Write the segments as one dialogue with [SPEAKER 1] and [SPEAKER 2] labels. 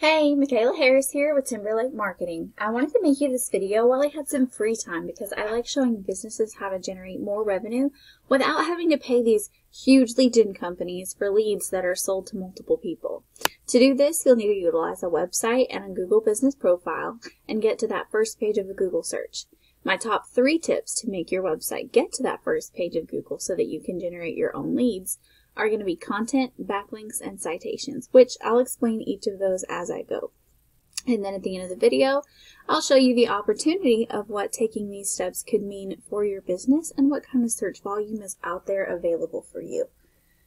[SPEAKER 1] Hey, Michaela Harris here with Timberlake Marketing. I wanted to make you this video while I had some free time because I like showing businesses how to generate more revenue without having to pay these huge lead gen companies for leads that are sold to multiple people. To do this, you'll need to utilize a website and a Google business profile and get to that first page of a Google search. My top 3 tips to make your website get to that first page of Google so that you can generate your own leads are going to be content, backlinks, and citations, which I'll explain each of those as I go. And then at the end of the video, I'll show you the opportunity of what taking these steps could mean for your business and what kind of search volume is out there available for you.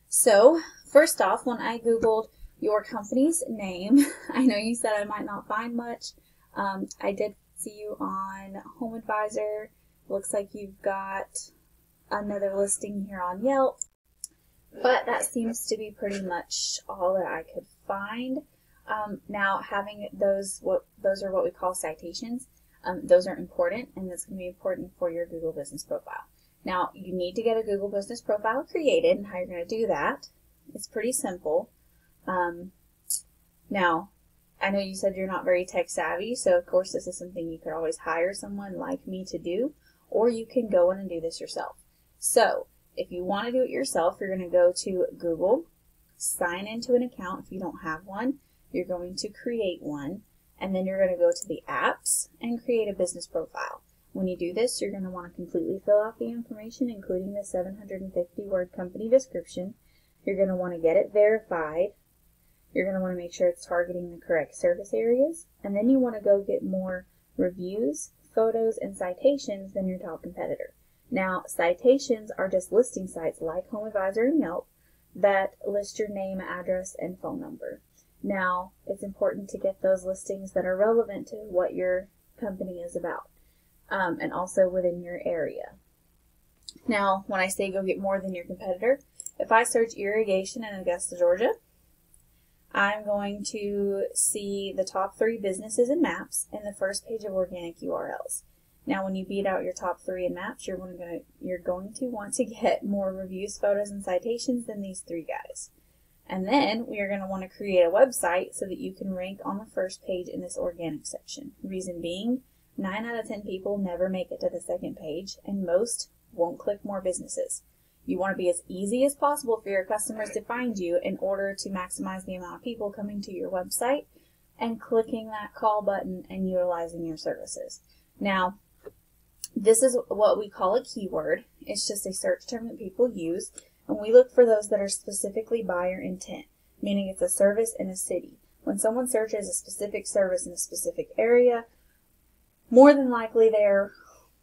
[SPEAKER 1] So, first off, when I Googled your company's name, I know you said I might not find much. I did see you on Home Advisor. Looks like you've got another listing here on Yelp. But that seems to be pretty much all that I could find. Now, having those are what we call citations. Those are important, and that's going to be important for your Google Business Profile. Now, you need to get a Google Business Profile created, and how you're going to do that. It's pretty simple. Now, I know you said you're not very tech savvy, so of course this is something you could always hire someone like me to do, or you can go in and do this yourself. So, if you want to do it yourself, you're going to go to Google, sign into an account if you don't have one. You're going to create one, and then you're going to go to the apps and create a business profile. When you do this, you're going to want to completely fill out the information, including the 750-word company description. You're going to want to get it verified. You're going to want to make sure it's targeting the correct service areas, and then you want to go get more reviews, photos, and citations than your top competitor. Now, citations are just listing sites like Home Advisor and Yelp that list your name, address, and phone number. Now, it's important to get those listings that are relevant to what your company is about, and also within your area. Now, when I say go get more than your competitor, if I search irrigation in Augusta, Georgia, I'm going to see the top 3 businesses and maps in the first page of organic URLs. Now, when you beat out your top 3 in maps, you're going to want to get more reviews, photos, and citations than these 3 guys. And then we are going to want to create a website so that you can rank on the first page in this organic section. Reason being, 9 out of 10 people never make it to the second page, and most won't click more businesses. You want to be as easy as possible for your customers to find you in order to maximize the amount of people coming to your website and clicking that call button and utilizing your services. Now, this is what we call a keyword. It's just a search term that people use, and we look for those that are specifically buyer intent, meaning it's a service in a city. When someone searches a specific service in a specific area, more than likely they're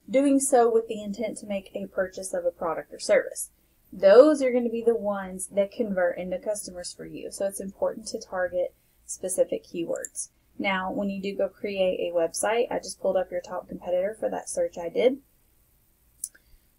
[SPEAKER 1] doing so with the intent to make a purchase of a product or service. Those are going to be the ones that convert into customers for you, so it's important to target specific keywords. Now, when you do go create a website, I just pulled up your top competitor for that search I did.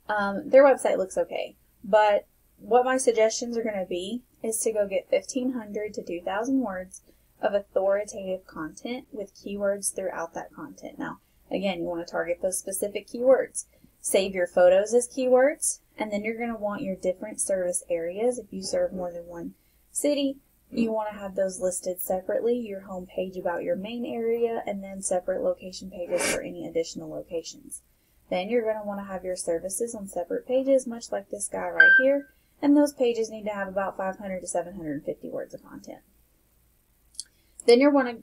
[SPEAKER 1] Their website looks okay, but what my suggestions are going to be is to go get 1,500 to 2,000 words of authoritative content with keywords throughout that content. Now, again, you want to target those specific keywords. Save your photos as keywords, and then you're going to want your different service areas. If you serve more than one city, you want to have those listed separately, your home page about your main area, and then separate location pages for any additional locations. Then you're going to want to have your services on separate pages, much like this guy right here, and those pages need to have about 500 to 750 words of content. Then you're going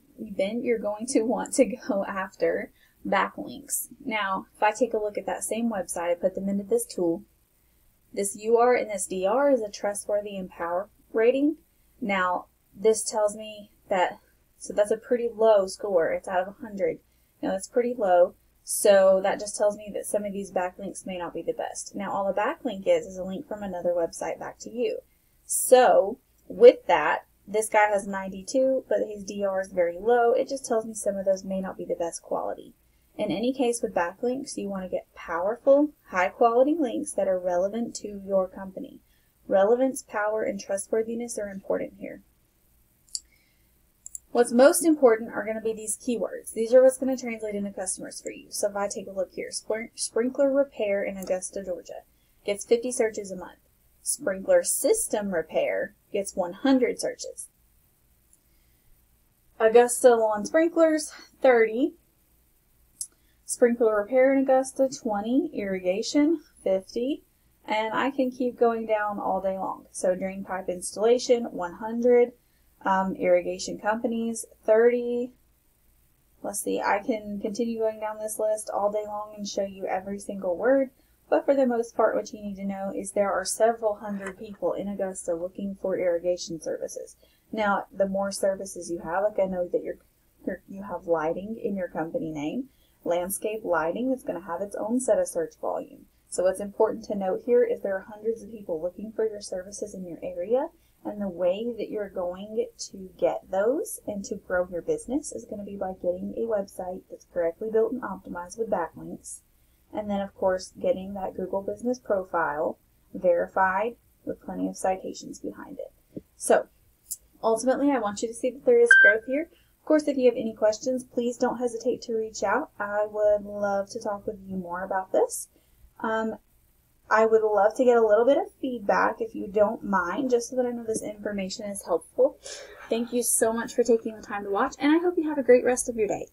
[SPEAKER 1] to want to go after backlinks. Now, if I take a look at that same website, I put them into this tool. This UR and this DR is a trustworthy and power rating. Now, this tells me that, so that's a pretty low score. It's out of 100. Now, that's pretty low, so that just tells me that some of these backlinks may not be the best. Now, all a backlink is a link from another website back to you. So, with that, this guy has 92, but his DR is very low. It just tells me some of those may not be the best quality. In any case, with backlinks, you want to get powerful, high-quality links that are relevant to your company. Relevance, power, and trustworthiness are important here. What's most important are going to be these keywords. These are what's going to translate into customers for you. So if I take a look here, sprinkler repair in Augusta, Georgia gets 50 searches a month. Sprinkler system repair gets 100 searches. A Augusta lawn sprinklers, 30. Sprinkler repair in Augusta, 20. Irrigation, 50. And I can keep going down all day long. So drain pipe installation, 100. Irrigation companies, 30. Let's see, I can continue going down this list all day long and show you every single word. But for the most part, what you need to know is there are several hundred people in Augusta looking for irrigation services. Now, the more services you have, like I know that you have lighting in your company name, landscape lighting that's going to have its own set of search volume. So what's important to note here is there are hundreds of people looking for your services in your area, and the way that you're going to get those and to grow your business is going to be by getting a website that's correctly built and optimized with backlinks, and then of course getting that Google business profile verified with plenty of citations behind it. So ultimately, I want you to see that there is growth here. Of course, if you have any questions, please don't hesitate to reach out. I would love to talk with you more about this. I would love to get a little bit of feedback if you don't mind, just so that I know this information is helpful. Thank you so much for taking the time to watch, and I hope you have a great rest of your day.